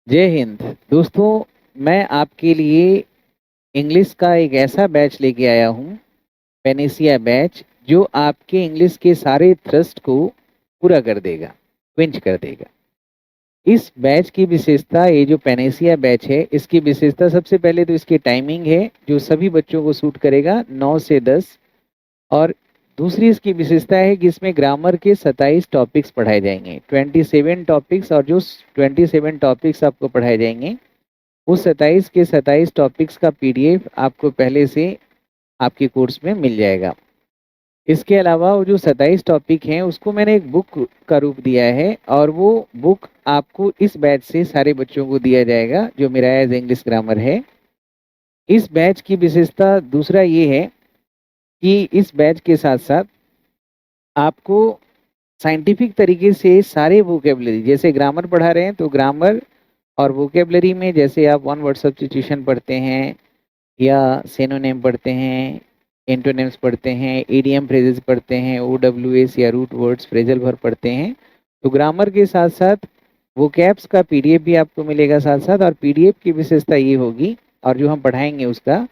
जय हिंद। दोस्तों, मैं आपके लिए इंग्लिश का एक ऐसा बैच लेके आया हूँ, पेनेसिया बैच, जो आपके इंग्लिश के सारे थ्रस्ट को पूरा कर देगा, क्विंच कर देगा। इस बैच की विशेषता, ये जो पेनेसिया बैच है, इसकी विशेषता सबसे पहले तो इसकी टाइमिंग है, जो सभी बच्चों को सूट करेगा, 9 से 10। और दूसरी इसकी विशेषता है कि इसमें ग्रामर के 27 टॉपिक्स पढ़ाए जाएंगे, 27 टॉपिक्स। और जो 27 टॉपिक्स आपको पढ़ाए जाएंगे, उस 27 के 27 टॉपिक्स का पीडीएफ आपको पहले से आपके कोर्स में मिल जाएगा। इसके अलावा वो जो 27 टॉपिक हैं, उसको मैंने एक बुक का रूप दिया है, और वो बुक आपको इस बैच से सारे बच्चों को दिया जाएगा, जो मेरा एज इंग्लिश ग्रामर है। इस बैच की विशेषता दूसरा ये है कि इस बैच के साथ साथ आपको साइंटिफिक तरीके से सारे वोकेबलरी, जैसे ग्रामर पढ़ा रहे हैं तो ग्रामर और वोकेबलरी में, जैसे आप वन वर्ड सब्स्टिट्यूशन पढ़ते हैं या सिनोनिम पढ़ते हैं, एंटोनिम्स पढ़ते हैं, ईडीएम फ्रेजेस पढ़ते हैं, ओडब्ल्यूएस या रूट वर्ड्स, फ्रेजल वर्ब पढ़ते हैं, तो ग्रामर के साथ साथ वोकैब्स का पीडीएफ भी आपको मिलेगा साथ साथ। और पीडीएफ की विशेषता ये होगी, और जो हम पढ़ाएंगे उसका,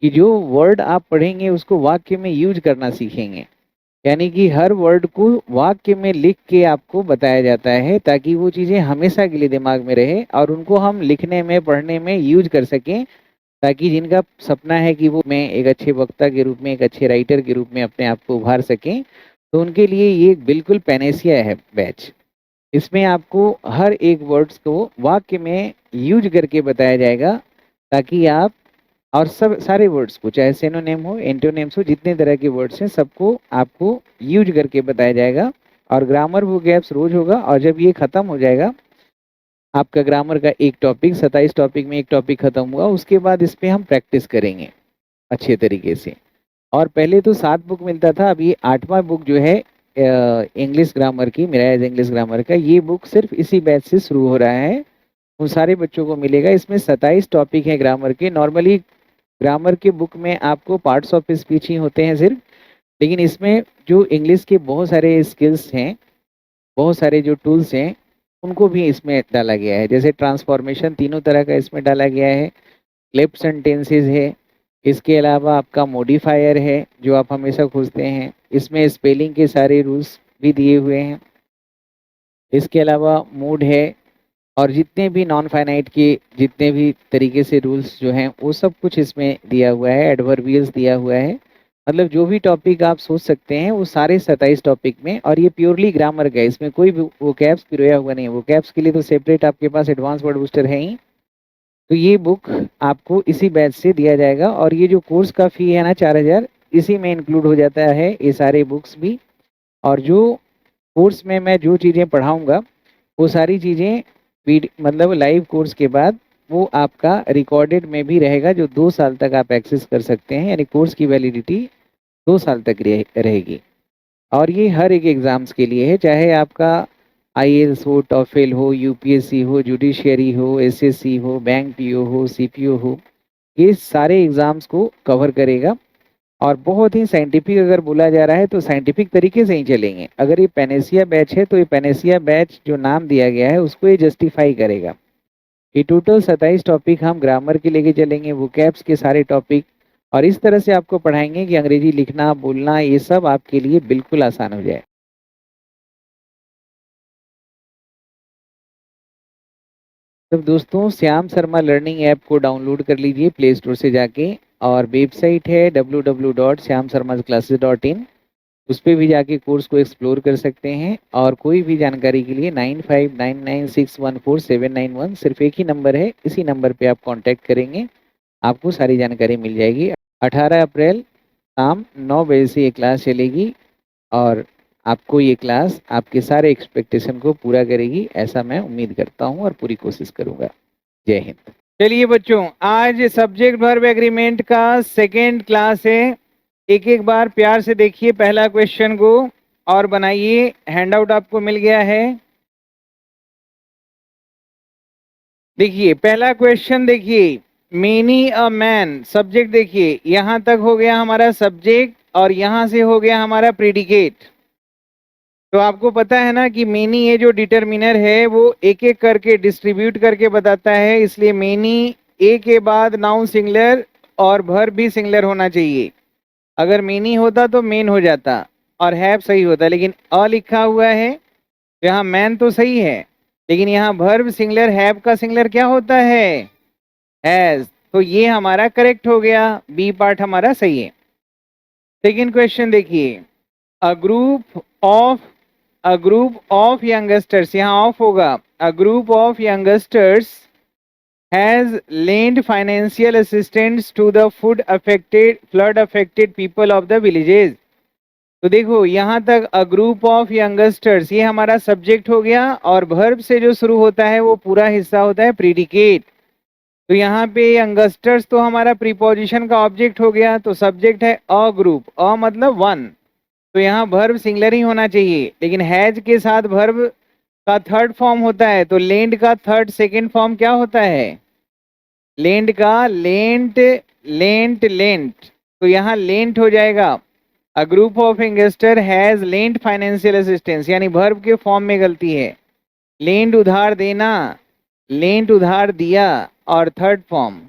कि जो वर्ड आप पढ़ेंगे उसको वाक्य में यूज करना सीखेंगे। यानी कि हर वर्ड को वाक्य में लिख के आपको बताया जाता है, ताकि वो चीज़ें हमेशा के लिए दिमाग में रहे और उनको हम लिखने में, पढ़ने में यूज कर सकें, ताकि जिनका सपना है कि वो मैं एक अच्छे वक्ता के रूप में, एक अच्छे राइटर के रूप में अपने आप को उभार सकें, तो उनके लिए ये बिल्कुल पैनेसिया है बैच। इसमें आपको हर एक वर्ड्स को वाक्य में यूज करके बताया जाएगा, ताकि आप, और सब सारे वर्ड्स को, चाहे सिनोनिम हो, एंटोनिम्स हो, जितने तरह के वर्ड्स हैं सबको आपको यूज करके बताया जाएगा। और ग्रामर वो गैप्स रोज होगा, और जब ये खत्म हो जाएगा आपका ग्रामर का एक टॉपिक, 27 टॉपिक में एक टॉपिक खत्म हुआ, उसके बाद इस पे हम प्रैक्टिस करेंगे अच्छे तरीके से। और पहले तो 7 बुक मिलता था, अब ये 8वां बुक जो है इंग्लिश ग्रामर की, मेरा एज इंग्लिश ग्रामर का, ये बुक सिर्फ इसी बैच से शुरू हो रहा है। उन सारे बच्चों को मिलेगा। इसमें 27 टॉपिक है ग्रामर के। नॉर्मली ग्रामर के बुक में आपको पार्ट्स ऑफ स्पीच ही होते हैं सिर्फ, लेकिन इसमें जो इंग्लिश के बहुत सारे स्किल्स हैं, बहुत सारे जो टूल्स हैं, उनको भी इसमें डाला गया है। जैसे ट्रांसफॉर्मेशन, तीनों तरह का इसमें डाला गया है। क्लिप सेंटेंसेस है। इसके अलावा आपका मॉडिफायर है, जो आप हमेशा खोजते हैं। इसमें स्पेलिंग के सारे रूल्स भी दिए हुए हैं। इसके अलावा मूड है, और जितने भी नॉन फाइनाइट के जितने भी तरीके से रूल्स जो हैं, वो सब कुछ इसमें दिया हुआ है। एडवर्बियल्स दिया हुआ है। मतलब जो भी टॉपिक आप सोच सकते हैं वो सारे 27 टॉपिक में, और ये प्योरली ग्रामर का है, इसमें कोई भी वो कैप्स पिरोया हुआ नहीं है। वो कैप्स के लिए तो सेपरेट आपके पास एडवांस वर्ड बूस्टर है ही। तो ये बुक आपको इसी बैच से दिया जाएगा, और ये जो कोर्स का फी है ना, 4,000, इसी में इंक्लूड हो जाता है ये सारे बुक्स भी। और जो कोर्स में मैं जो चीज़ें पढ़ाऊँगा, वो सारी चीज़ें मतलब लाइव कोर्स के बाद वो आपका रिकॉर्डेड में भी रहेगा, जो 2 साल तक आप एक्सेस कर सकते हैं। यानी कोर्स की वैलिडिटी 2 साल तक रहेगी। और ये हर एक एग्ज़ाम्स के लिए है, चाहे आपका आईएएस हो, टॉफेल हो, यूपीएससी हो, जुडिशियरी हो, एसएससी हो, बैंक पीओ हो, सीपीओ हो, ये सारे एग्ज़ाम्स को कवर करेगा। और बहुत ही साइंटिफिक अगर बोला जा रहा है तो साइंटिफिक तरीके से ही चलेंगे। अगर ये पेनेसिया बैच है तो ये पेनेसिया बैच जो नाम दिया गया है उसको ये जस्टिफाई करेगा। ये टोटल 27 टॉपिक हम ग्रामर के लेके चलेंगे, वोकैब्स के सारे टॉपिक, और इस तरह से आपको पढ़ाएंगे कि अंग्रेजी लिखना, बोलना, ये सब आपके लिए बिल्कुल आसान हो जाए। तो दोस्तों, श्याम शर्मा लर्निंग ऐप को डाउनलोड कर लीजिए प्ले स्टोर से जाके, और वेबसाइट है www.shyamsharmasclasses.in। उस पे भी जाके कोर्स को एक्सप्लोर कर सकते हैं। और कोई भी जानकारी के लिए 9599614791, सिर्फ एक ही नंबर है, इसी नंबर पे आप कांटेक्ट करेंगे, आपको सारी जानकारी मिल जाएगी। 18 अप्रैल शाम 9 बजे से ये क्लास चलेगी, और आपको ये क्लास आपके सारे एक्सपेक्टेशन को पूरा करेगी, ऐसा मैं उम्मीद करता हूँ और पूरी कोशिश करूँगा। जय हिंद। चलिए बच्चों, आज सब्जेक्ट वर्ब एग्रीमेंट का सेकेंड क्लास है। एक एक बार प्यार से देखिए पहला क्वेश्चन को और बनाइए। हैंडआउट आपको मिल गया है। देखिए पहला क्वेश्चन, देखिए मेनी अ मैन, सब्जेक्ट देखिए यहां तक हो गया हमारा सब्जेक्ट, और यहां से हो गया हमारा प्रीडिकेट। तो आपको पता है ना कि मेनी ये जो डिटर्मिनर है वो एक एक करके डिस्ट्रीब्यूट करके बताता है, इसलिए मेनी ए के बाद नाउन सिंगुलर और वर्ब भी सिंगुलर होना चाहिए। अगर मेनी होता तो मेन हो जाता और हैव सही होता, लेकिन अ लिखा हुआ है तो यहाँ मैन तो सही है, लेकिन यहाँ वर्ब सिंगुलर हैव का सिंगुलर क्या होता है? हैज। तो ये हमारा करेक्ट हो गया, बी पार्ट हमारा सही है। सेकेंड क्वेश्चन देखिए, अ ग्रुप ऑफ यंगस्टर्स, यहाँ ऑफ होगा, a group of youngsters has lend financial assistance to the flood affected people of the villages. तो देखो यहाँ तक अ ग्रुप ऑफ यंगस्टर्स ये हमारा सब्जेक्ट हो गया, और वर्ब से जो शुरू होता है वो पूरा हिस्सा होता है प्रीडिकेट। तो यहाँ पे यंगस्टर्स तो हमारा प्रीपोजिशन का ऑब्जेक्ट हो गया, तो सब्जेक्ट है अ ग्रुप, अ मतलब वन, तो यहाँ वर्ब सिंगुलर ही होना चाहिए, लेकिन हैज के साथ वर्ब का थर्ड फॉर्म होता है, तो लेंड का थर्ड सेकंड फॉर्म क्या होता है? लेंड का लेंट, लेंट लेंट, तो यहाँ लेंट हो जाएगा। अ group of investor has lent financial assistance, यानी वर्ब के फॉर्म में गलती है। लेंड उधार देना, लेंट उधार दिया, और थर्ड फॉर्म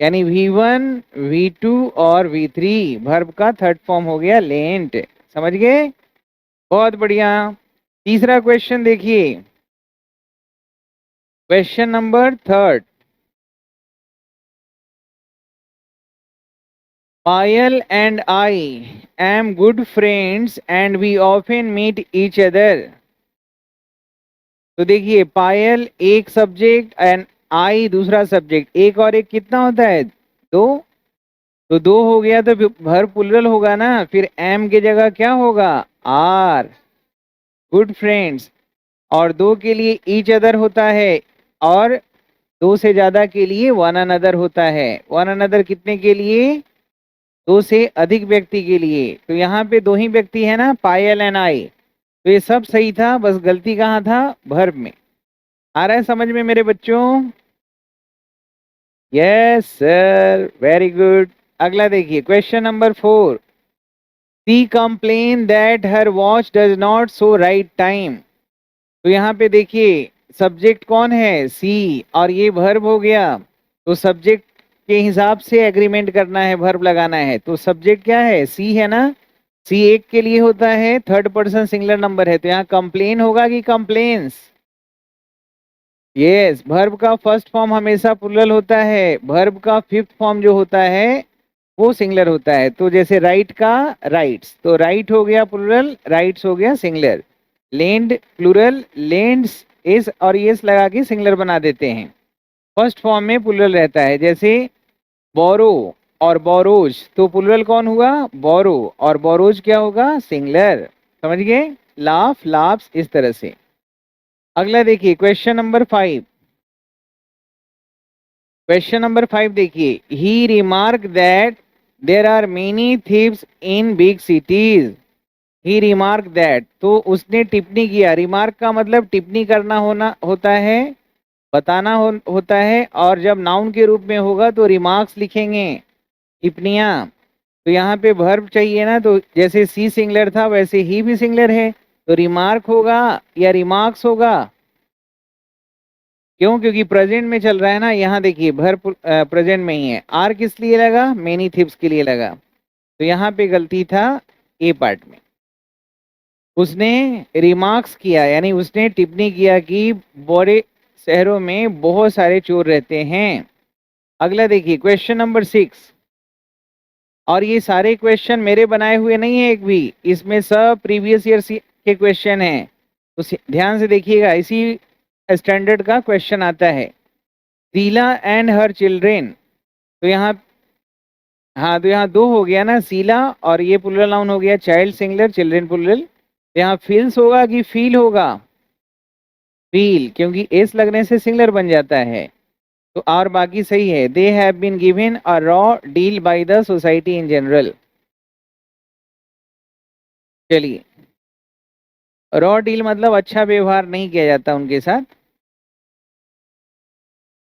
यानी V1 V2 और V3 वर्ब का थर्ड फॉर्म हो गया लेंट। समझ गए? बहुत बढ़िया। तीसरा क्वेश्चन देखिए, question number third, Payal and I am good friends and we often meet each other. तो देखिए, पायल एक सब्जेक्ट एंड आई दूसरा सब्जेक्ट, एक और एक कितना होता है? दो। तो दो हो गया तो वर्ब प्लुरल होगा ना, फिर एम की जगह क्या होगा? आर। गुड फ्रेंड्स, और दो के लिए ईच अदर होता है, और दो से ज्यादा के लिए वन अनदर होता है। वन अनदर कितने के लिए? दो से अधिक व्यक्ति के लिए। तो यहाँ पे दो ही व्यक्ति है ना, पायल एंड आई, तो ये सब सही था, बस गलती कहाँ था? वर्ब में। आ रहा है समझ में मेरे बच्चों? Yes sir, very good. अगला देखिए, question number four, C complain that her watch does not show right time. तो यहाँ पे देखिए, सब्जेक्ट कौन है? सी, और ये वर्ब हो गया, तो सब्जेक्ट के हिसाब से एग्रीमेंट करना है, वर्ब लगाना है। तो सब्जेक्ट क्या है? सी है ना। सी एक के लिए होता है, थर्ड पर्सन सिंगुलर नंबर है, तो यहाँ कंप्लेन होगा कि कंप्लेन्स? यस, वर्ब का फर्स्ट फॉर्म हमेशा प्लुरल होता है, वर्ब का फिफ्थ फॉर्म जो होता है वो सिंगुलर होता है। तो जैसे राइट का राइट्स, तो राइट हो गया प्लुरल, राइट्स हो गया singular. Lend plural, lends S और एस लगा के सिंगुलर बना देते हैं, फर्स्ट फॉर्म में प्लुरल रहता है। जैसे बोरो और बोरोज, तो प्लुरल कौन हुआ? बोरो, और बोरोज क्या होगा? सिंगुलर। समझ गए? लाफ, लाफ्स, इस तरह से। अगला देखिए, question number five. Question number five देखिए, he remark that there are many thieves in big cities. He remark that, तो उसने टिप्पणी किया। रिमार्क का मतलब टिप्पणी करना होना होता है, बताना होता है, और जब नाउन के रूप में होगा तो रिमार्क्स लिखेंगे, टिप्पणियां। तो यहाँ पे वर्ब चाहिए ना, तो जैसे सी सिंगुलर था वैसे ही भी सिंगुलर है, तो रिमार्क होगा या रिमार्क्स होगा? क्यों? क्योंकि प्रेजेंट में चल रहा है ना। यहाँ देखिए, वर्ब प्रेजेंट में ही है। आर किस लिए लगा? मेनी थिप्स के लिए लगा, तो यहाँ पे गलती था ए पार्ट में। उसने रिमार्क्स किया, यानी उसने टिप्पणी किया कि बड़े शहरों में बहुत सारे चोर रहते हैं। अगला देखिए, क्वेश्चन नंबर सिक्स, और ये सारे क्वेश्चन मेरे बनाए हुए नहीं है एक भी, इसमें सब प्रीवियस ईयर के क्वेश्चन हैं, तो ध्यान से देखिएगा, इसी स्टैंडर्ड का क्वेश्चन आता है। शीला एंड हर चिल्ड्रेन, तो यहाँ, हाँ तो यहाँ दो हो गया ना, शीला, और ये प्लुरल नाउन हो गया, चाइल्ड सिंगुलर, चिल्ड्रेन प्लुरल। यहाँ फील्स होगा कि फील होगा? फील, क्योंकि एस लगने से सिंगुलर बन जाता है। तो और बाकी सही है। They have been given a raw deal by the society in general. चलिए, रॉ डील मतलब अच्छा व्यवहार नहीं किया जाता उनके साथ।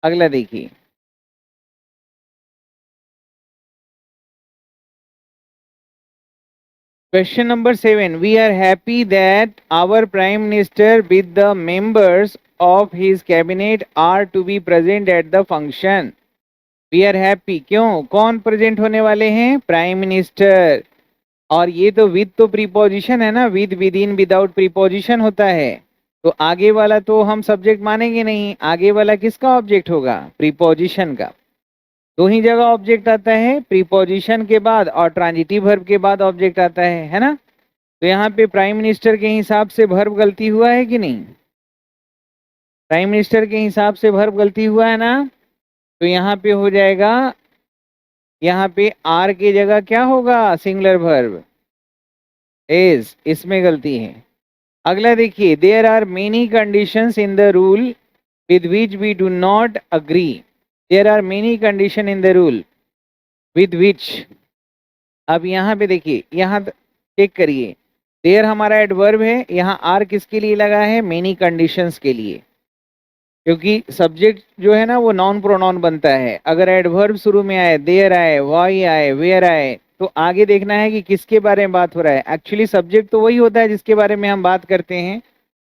अगला देखिए, Question number 7. We are happy that our Prime Minister with the members of his cabinet are to be present at the function. We are happy. क्यों? कौन प्रेजेंट होने वाले हैं? Prime minister. और ये तो विद तो प्रीपोजिशन है ना, with, with in, without preposition होता है। तो आगे वाला तो हम सब्जेक्ट मानेंगे नहीं, आगे वाला किसका ऑब्जेक्ट होगा? प्रीपोजिशन का। दो ही जगह ऑब्जेक्ट आता है, प्रीपोजिशन के बाद और ट्रांजिटिव वर्ब के बाद ऑब्जेक्ट आता है ना। तो यहाँ पे प्राइम मिनिस्टर के हिसाब से वर्ब गलती हुआ है कि नहीं? प्राइम मिनिस्टर के हिसाब से वर्ब गलती हुआ है ना। तो यहाँ पे हो जाएगा, यहाँ पे आर की जगह क्या होगा? सिंगुलर वर्ब इज, इसमें गलती है। अगला देखिए, there are many conditions in the rule with which we do not agree. There are many condition in the rule with which. अब यहाँ पे देखिए, यहाँ चेक करिए, देयर हमारा एडवर्ब है, यहाँ आर किसके लिए लगा है? मेनी कंडीशंस के लिए। क्योंकि सब्जेक्ट जो है ना वो नॉन प्रोनाउन बनता है। अगर एडवर्ब शुरू में आए, देयर आए, वाई आए, वेयर आए, तो आगे देखना है कि किसके बारे में बात हो रहा है। एक्चुअली सब्जेक्ट तो वही होता है जिसके बारे में हम बात करते हैं।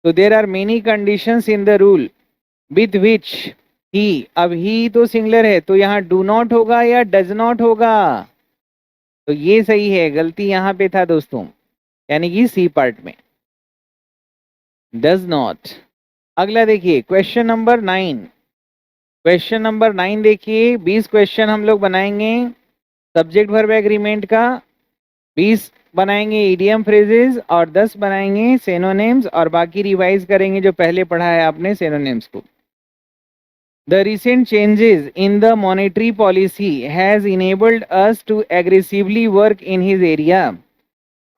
तो there are many conditions in the rule with which he. अब ही तो सिंगुलर है, तो यहाँ डू नॉट होगा या डज नॉट होगा? तो ये सही है, गलती यहाँ पे था दोस्तों, यानी कि सी पार्ट में, डज नॉट। अगला देखिए, क्वेश्चन नंबर 9। क्वेश्चन नंबर 9 देखिए, 20 क्वेश्चन हम लोग बनाएंगे सब्जेक्ट वर्ब एग्रीमेंट का, 20 बनाएंगे इडियम फ्रेजेस और 10 बनाएंगे सिनोनिम्स, और बाकी रिवाइज करेंगे जो पहले पढ़ा है आपने सिनोनिम्स को। The recent changes in the monetary policy has enabled us to aggressively work in his area.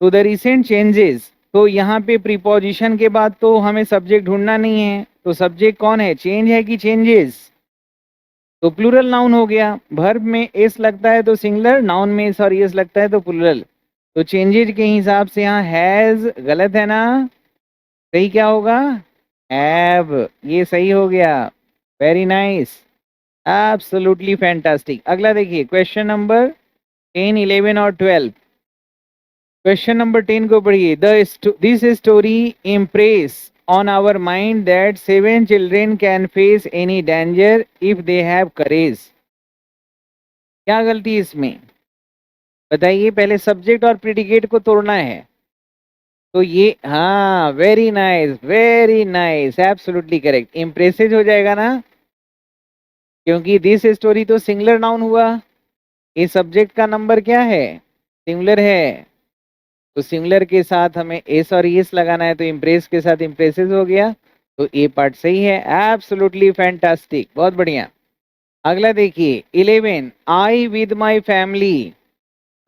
तो the recent changes, तो यहाँ पे प्रीपोजिशन के बाद तो हमें सब्जेक्ट ढूंढना नहीं है, तो सब्जेक्ट कौन है? चेंज है कि चेंजेस? तो प्लूरल नाउन हो गया। वर्ब में एस लगता है तो सिंगुलर, नाउन में एस और एस लगता है तो प्लूरल। तो चेंजेज के हिसाब से यहाँ हैज गलत है ना, सही क्या होगा? हैव, ये सही हो गया। Very nice, absolutely fantastic. अगला देखिए, क्वेश्चन नंबर 10, 11 और 12। क्वेश्चन नंबर 10 को पढ़िए। This story impress on our mind that 7 children can face any danger if they have courage. क्या गलती है इसमें? बताइए, पहले सब्जेक्ट और प्रेडिकेट को तोड़ना है। तो ये, हाँ, वेरी नाइस, एब्सोल्युटली करेक्ट, इम्प्रेसेज हो जाएगा ना, क्योंकि दिस स्टोरी तो सिंगुलर नाउन हुआ। इस सब्जेक्ट का नंबर क्या है? सिंगुलर है, तो सिंगुलर के साथ हमें एस और एस लगाना है, तो इम्प्रेस के साथ इम्प्रेसेस हो गया। तो ए पार्ट सही है, एब्सोल्युटली फैंटास्टिक, बहुत बढ़िया। अगला देखिए, 11, I with my family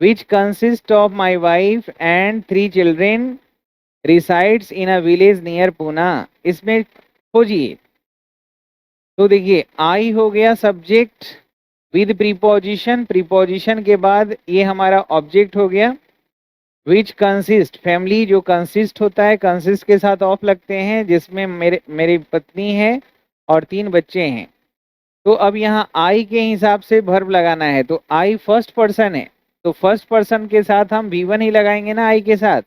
which consist of my wife and 3 children resides in a village near Poona. इसमें खोजिए। तो देखिए, आई हो गया सब्जेक्ट विद प्रीपोजिशन, प्रीपोजिशन के बाद ये हमारा ऑब्जेक्ट हो गया। विच कंसिस्ट, फैमिली जो कंसिस्ट होता है, कंसिस्ट के साथ ऑफ लगते हैं, जिसमें मेरी पत्नी है और 3 बच्चे हैं। तो अब यहाँ आई के हिसाब से वर्ब लगाना है, तो आई फर्स्ट पर्सन है, तो फर्स्ट पर्सन के साथ हम V1 ही लगाएंगे ना आई के साथ।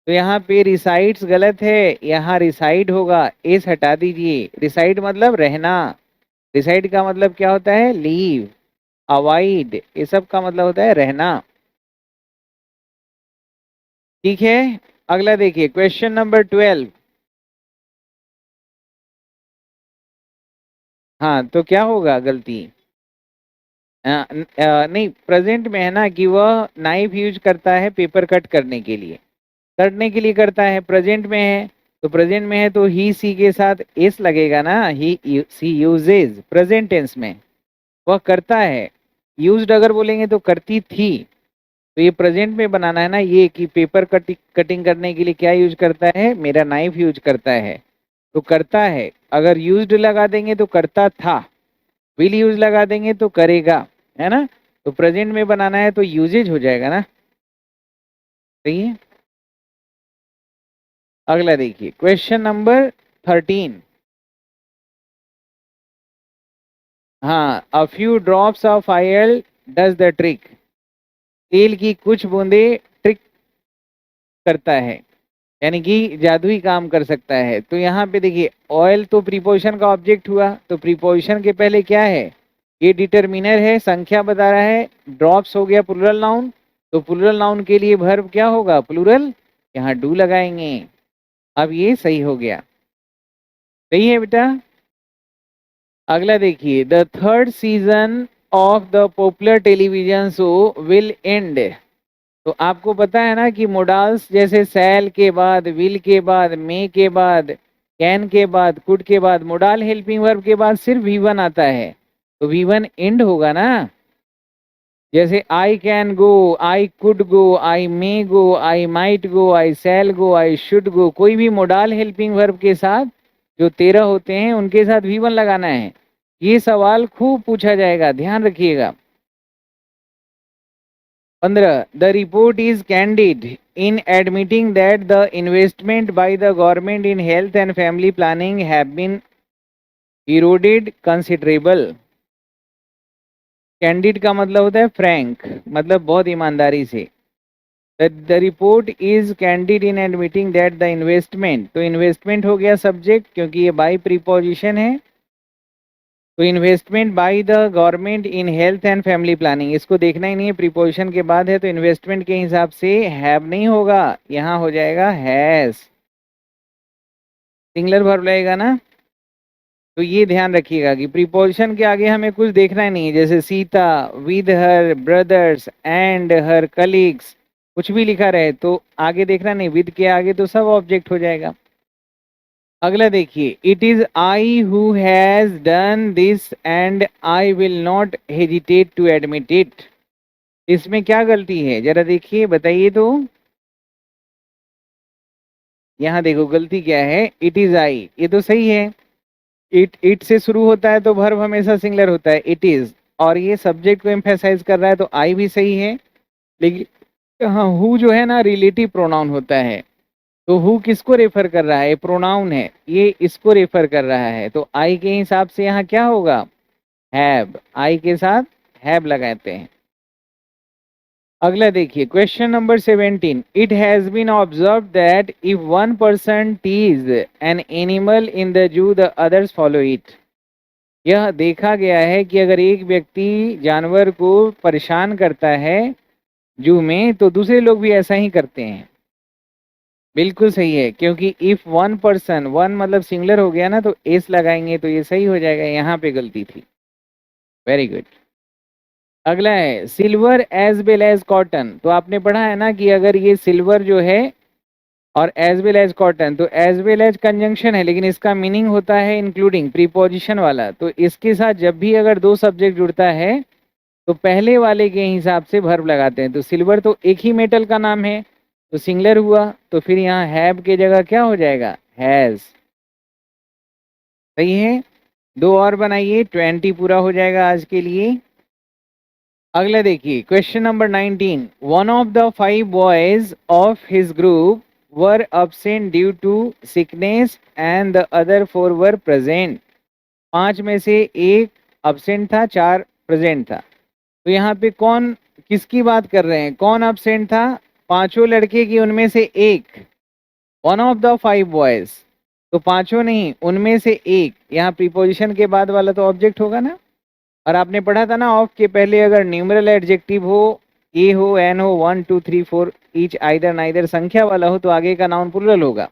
तो यहाँ पे रिसाइड्स गलत है, यहाँ रिसाइड होगा, एस हटा दीजिए। रिसाइड मतलब रहना, रिसाइड का मतलब क्या होता है? लीव, अवॉइड, ये सब का मतलब होता है रहना। ठीक है, अगला देखिए, क्वेश्चन नंबर 12। हाँ, तो क्या होगा गलती? नहीं, प्रेजेंट में है ना, कि वह नाइफ यूज करता है पेपर कट करने के लिए करता है, प्रेजेंट में है। तो प्रेजेंट में है तो ही सी के साथ एस लगेगा ना, ही सी यूजेज, प्रेजेंट टेंस में वह करता है। यूज्ड अगर बोलेंगे तो करती थी। तो ये प्रेजेंट में बनाना है ना, ये कि पेपर कटिंग करने के लिए क्या यूज करता है? मेरा नाइफ यूज करता है। तो करता है, अगर यूज्ड लगा देंगे तो करता था, विल यूज लगा देंगे तो करेगा, है ना। तो प्रेजेंट में बनाना है तो यूजेज हो जाएगा ना, सही है। अगला देखिए, क्वेश्चन नंबर 13। हाँ, a few drops of oil does the trick. तेल की कुछ बूंदे ट्रिक करता है, यानी कि जादुई काम कर सकता है। तो यहाँ पे देखिए ऑयल तो प्रीपोजिशन का ऑब्जेक्ट हुआ, तो प्रीपोजिशन के पहले क्या है, ये डिटरमिनर है, संख्या बता रहा है। ड्रॉप्स हो गया प्लूरल नाउन, तो प्लूरल नाउन के लिए वर्ब क्या होगा, प्लूरल, यहाँ डू लगाएंगे। अब ये सही हो गया, सही है बेटा। अगला देखिए, the third season of the popular television show will and. तो आपको पता है ना कि मोडाल्स जैसे सैल के बाद, विल के बाद, मे के बाद, कैन के बाद, कुड के बाद, मोडाल हेल्पिंग वर्ब के बाद सिर्फ वी1 आता है, तो वी1 एंड होगा ना। जैसे I can go, I could go, I may go, I might go, I shall go, I should go, कोई भी मोडाल हेल्पिंग वर्ब के साथ जो 13 होते हैं उनके साथ वी1 लगाना है। ये सवाल खूब पूछा जाएगा, ध्यान रखिएगा। 15, the report is candid in admitting that the investment by the government in health and family planning have been eroded considerable। Candid का मतलब होता है फ्रैंक, मतलब बहुत ईमानदारी से। The report is candid in admitting that the investment, तो investment हो गया सब्जेक्ट क्योंकि ये बाई प्रीपोजिशन है। तो investment by the government in health and family planning, इसको देखना ही नहीं है, प्रीपोजिशन के बाद है, तो इन्वेस्टमेंट के हिसाब से हैव नहीं होगा, यहाँ हो जाएगा हैज, सिंगुलर वर्ब लगेगा ना। तो ये ध्यान रखिएगा कि प्रीपोजिशन के आगे हमें कुछ देखना ही नहीं है, जैसे Sita, with her brothers and her colleagues, कुछ भी लिखा रहे तो आगे देखना नहीं, विद के आगे तो सब ऑब्जेक्ट हो जाएगा। अगला देखिए, it is I who has done this and I will not hesitate to admit it. इसमें क्या गलती है जरा देखिए, बताइए तो। यहाँ देखो गलती क्या है, इट इज आई, ये तो सही है। इट से शुरू होता है तो वर्ब हमेशा सिंगुलर होता है, इट इज, और ये सब्जेक्ट को एम्फेसाइज कर रहा है तो आई भी सही है। लेकिन हाँ, हु जो है ना रिलेटिव प्रोनाउन होता है, तो हु किसको रेफर कर रहा है, ये प्रोनाउन है, ये इसको रेफर कर रहा है, तो आई के हिसाब से यहाँ क्या होगा, हैव, आई के साथ हैव लगाते हैं। अगला देखिए, question number 17, it has been observe that if one person tease an animal in the zoo the others follow it. यह देखा गया है कि अगर एक व्यक्ति जानवर को परेशान करता है जू में, तो दूसरे लोग भी ऐसा ही करते हैं। बिल्कुल सही है, क्योंकि इफ वन पर्सन, वन मतलब सिंगुलर हो गया ना, तो एस लगाएंगे तो ये सही हो जाएगा, यहाँ पे गलती थी। Very good. अगला है silver as well as cotton. तो आपने पढ़ा है ना कि अगर ये सिल्वर जो है और एज वेल एज कॉटन, तो एज वेल एज कंजंक्शन है, लेकिन इसका मीनिंग होता है इंक्लूडिंग, प्रीपोजिशन वाला। तो इसके साथ जब भी अगर दो सब्जेक्ट जुड़ता है तो पहले वाले के हिसाब से वर्ब लगाते हैं। तो सिल्वर तो एक ही मेटल का नाम है, तो सिंगुलर हुआ, तो फिर यहाँ हैव के जगह क्या हो जाएगा, हैज। सही है, दो और बनाइए, 20 पूरा हो जाएगा आज के लिए। अगला देखिए, question number 19, one of the 5 boys of his group were absent due to sickness and the other 4 were present. 5 में से एक absent था, 4 प्रेजेंट था। तो यहाँ पे कौन, किसकी बात कर रहे हैं, कौन absent था, पांचों लड़के की उनमें से एक, वन ऑफ द 5 बॉयज, तो पांचों नहीं, उनमें से एक, यहाँ प्रीपोजिशन के बाद वाला तो ऑब्जेक्ट होगा ना। और आपने पढ़ा था ना, ऑफ के पहले अगर न्यूमरल एडजेक्टिव हो, ए हो, एन हो, 1 2 3 4 ईच, आइदर नाइदर संख्या वाला हो, तो आगे का नाउन प्लूरल होगा।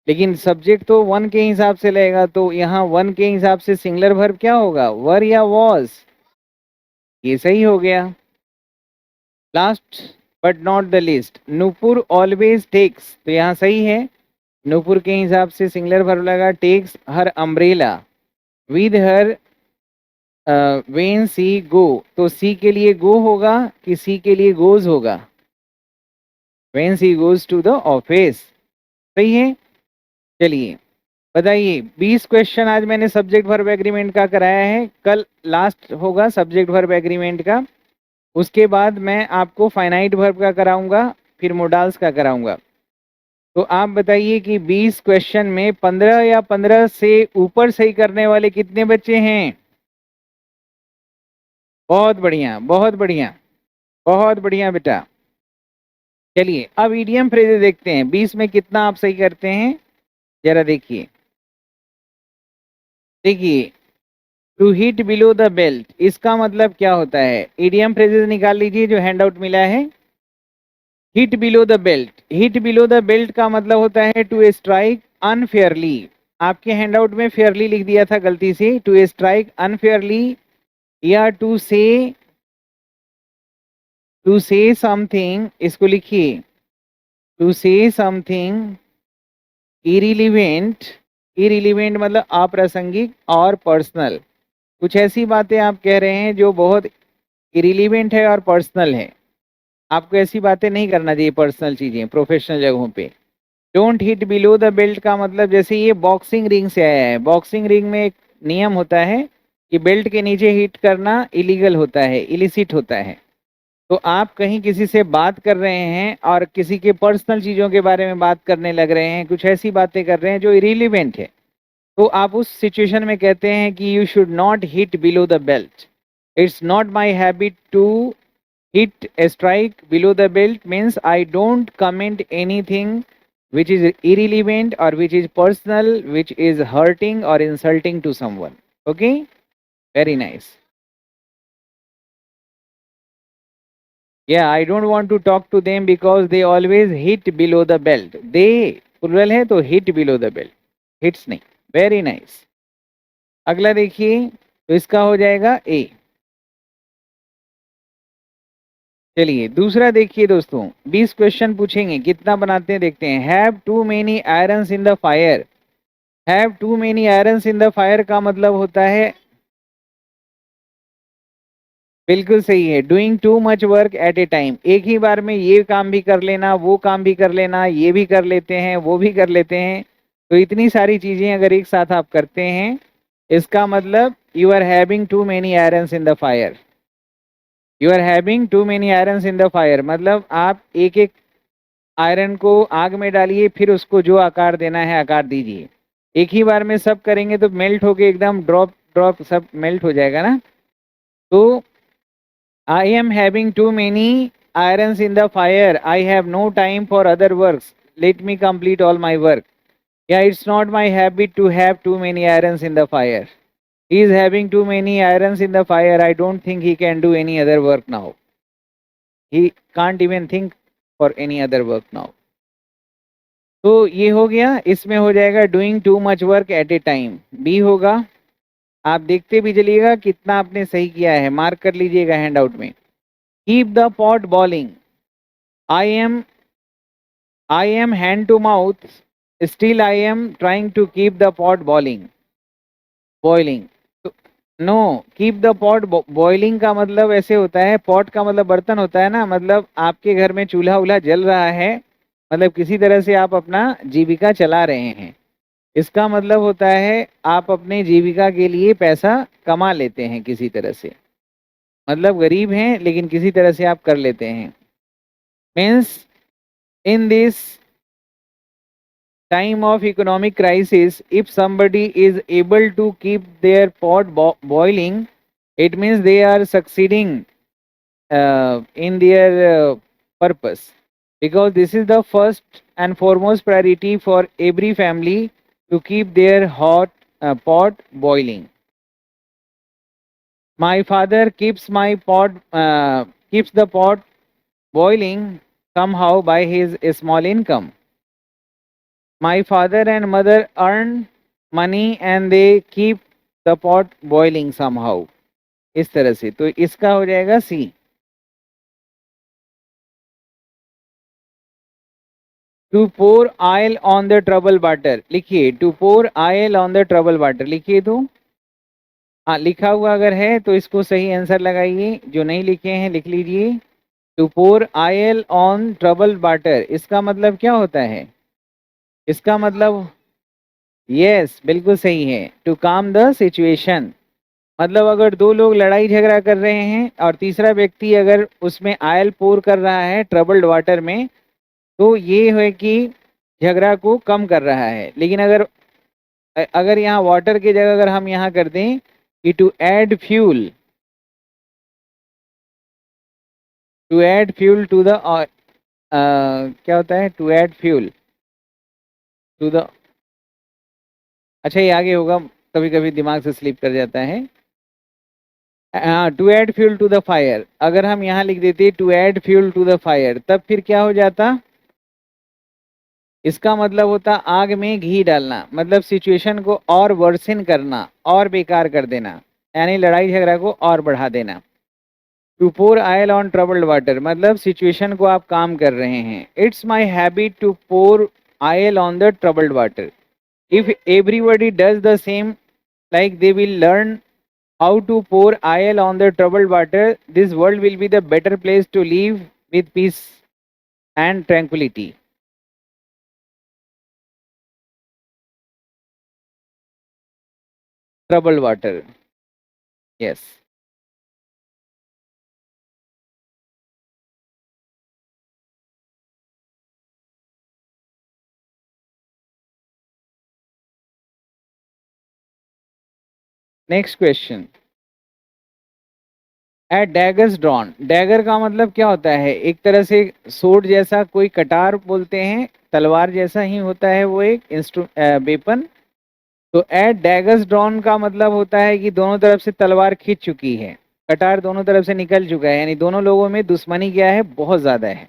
लेकिन सब्जेक्ट तो वन के हिसाब से लगेगा, तो यहाँ वन के हिसाब से सिंगुलर वर्ब क्या होगा, वर या वॉज, ये सही हो गया। Last but not the least, Nupur always takes, तो यहाँ सही है, नूपुर के हिसाब से सिंगुलर वर्ब लगा, takes her umbrella with her when she go, तो सी के लिए गो होगा कि सी के लिए गोज होगा, when C goes to the office. सही है। चलिए बताइए, 20 क्वेश्चन आज मैंने सब्जेक्ट वर्ब एग्रीमेंट का कराया है, कल लास्ट होगा सब्जेक्ट वर्ब एग्रीमेंट का, उसके बाद मैं आपको फाइनाइट वर्ब का कराऊंगा, फिर मोडाल्स का कराऊंगा। तो आप बताइए कि 20 क्वेश्चन में 15 या 15 से ऊपर सही करने वाले कितने बच्चे हैं। बहुत बढ़िया, बहुत बढ़िया, बहुत बढ़िया बेटा। चलिए अब ईडियम फ्रेजेस देखते हैं, 20 में कितना आप सही करते हैं जरा देखिए। देखिए to hit below the belt, इसका मतलब क्या होता है? ईडियम फ्रेजेस निकाल लीजिए जो हैंड आउट मिला है। Hit below the belt, hit below the belt का मतलब होता है टू स्ट्राइक अनफेयरली। आपके हैंडआउट में फेयरली लिख दिया था गलती से, टू स्ट्राइक अनफेयरली या टू से समथिंग, इसको लिखिए टू से समथिंग इरिलीवेंट। इरिलीवेंट मतलब अप्रासंगिक और पर्सनल। कुछ ऐसी बातें आप कह रहे हैं जो बहुत इरिलीवेंट है और पर्सनल है। आपको ऐसी बातें नहीं करना चाहिए, पर्सनल चीजें प्रोफेशनल जगहों पे। Don't hit below the belt का मतलब, जैसे ये बॉक्सिंग रिंग से आया है, बॉक्सिंग रिंग में एक नियम होता है कि बेल्ट के नीचे हिट करना इलीगल होता है, इलिसिट होता है। तो आप कहीं किसी से बात कर रहे हैं और किसी के पर्सनल चीजों के बारे में बात करने लग रहे हैं, कुछ ऐसी बातें कर रहे हैं जो इरिलीवेंट है, तो आप उस सिचुएशन में कहते हैं कि you should not hit below the belt. It's not my habit to hit a strike below the belt means I don't comment anything which is irrelevant or which is personal, which is hurting or insulting to someone. Okay, very nice. Yeah, I don't want to talk to them because they always hit below the belt. They plural है तो hit below the belt, hits नहीं। very nice. अगला देखिए, तो इसका हो जाएगा ए। चलिए दूसरा देखिए दोस्तों, 20 क्वेश्चन पूछेंगे, कितना बनाते हैं देखते हैं। Have too many irons in the fire. Have too many irons in the fire का मतलब होता है, बिल्कुल सही है, doing too much work at a time. एक ही बार में ये काम भी कर लेना, वो काम भी कर लेना, ये भी कर लेते हैं, वो भी कर लेते हैं। तो इतनी सारी चीजें अगर एक साथ आप करते हैं, इसका मतलब you are having too many irons in the fire. You are having too many irons in the fire मतलब आप एक एक आयरन को आग में डालिए, फिर उसको जो आकार देना है आकार दीजिए। एक ही बार में सब करेंगे तो मेल्ट होके एकदम ड्रॉप ड्रॉप सब मेल्ट हो जाएगा ना। तो I am having too many irons in the fire. I have no time for other works. Let me complete all my work. Yeah, it's not my habit to have too many irons in the fire. He is having too many irons in the fire. I don't think he can do any other work now. He can't even think for any other work now. तो ये हो गया, इसमें हो जाएगा doing too much work at a time, B होगा। आप देखते भी चलिएगा कितना आपने सही किया है, मार्क कर लीजिएगा हैंड आउट में। Keep the pot boiling, I am hand to mouth, still I am trying to keep the pot boiling. Boiling no, keep the pot boiling का मतलब ऐसे होता है, पॉट का मतलब बर्तन होता है ना, मतलब आपके घर में चूल्हा उल्हा जल रहा है, मतलब किसी तरह से आप अपना जीविका चला रहे हैं। इसका मतलब होता है आप अपने जीविका के लिए पैसा कमा लेते हैं किसी तरह से, मतलब गरीब हैं लेकिन किसी तरह से आप कर लेते हैं। Means in this time of economic crisis, if somebody is able to keep their pot boiling, it means they are succeeding in their purpose, because this is the first and foremost priority for every family, to keep their hot pot boiling. My father keeps keeps the pot boiling somehow by his small income. My father and mother earn money and they keep the pot boiling somehow. इस तरह से, तो इसका हो जाएगा C. To pour oil on the trouble water, लिखिए to pour oil on the trouble water, लिखिए तो। हाँ लिखा हुआ अगर है तो इसको सही आंसर लगाइए, जो नहीं लिखे हैं लिख लीजिए। To pour oil on trouble water, इसका मतलब क्या होता है? इसका मतलब यस बिल्कुल सही है, टू काम द सिचुएशन। मतलब अगर दो लोग लड़ाई झगड़ा कर रहे हैं और तीसरा व्यक्ति अगर उसमें आयल पोर कर रहा है ट्रबल्ड वाटर में, तो ये है कि झगड़ा को कम कर रहा है। लेकिन अगर अगर यहाँ वाटर की जगह अगर हम यहाँ कर दें कि to add fuel to the क्या होता है, to add fuel to the, अच्छा ये आगे होगा, कभी कभी दिमाग से स्लिप कर जाता है। हाँ, to add fuel to the fire, अगर हम यहाँ लिख देते to add fuel to the fire, तब फिर क्या हो जाता, इसका मतलब होता आग में घी डालना, मतलब सिचुएशन को और वर्सन करना और बेकार कर देना, यानी लड़ाई झगड़ा को और बढ़ा देना। To pour oil on troubled water, मतलब सिचुएशन को आप काम कर रहे हैं। It's my habit to pour oil on the troubled water. If everybody does the same, like they will learn how to pour oil on the troubled water, this world will be the better place to live with peace and tranquility. Troubled water, yes. Next question. At daggers drawn, dagger का मतलब क्या होता है, एक तरह से सोड जैसा कोई कटार बोलते हैं, तलवार जैसा ही होता है वो एक वेपन। तो एट डैगर्स ड्रॉन का मतलब होता है कि दोनों तरफ से तलवार खींच चुकी है, कटार दोनों तरफ से निकल चुका है, यानी दोनों लोगों में दुश्मनी क्या है, बहुत ज्यादा है।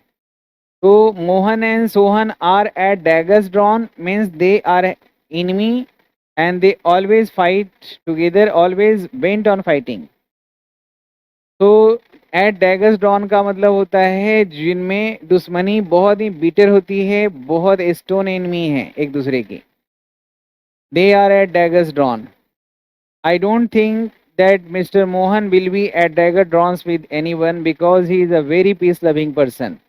तो Mohan and Sohan are at daggers drawn means they are enemy and they always fight together, always bent on fighting. तो एट डैगर्स ड्रॉन का मतलब होता है जिनमें दुश्मनी बहुत ही बिटर होती है, बहुत स्टोन एनिमी है एक दूसरे की। They are at daggers drawn. I don't think that Mr. Mohan will be at dagger drawns with anyone because he is a very peace loving person.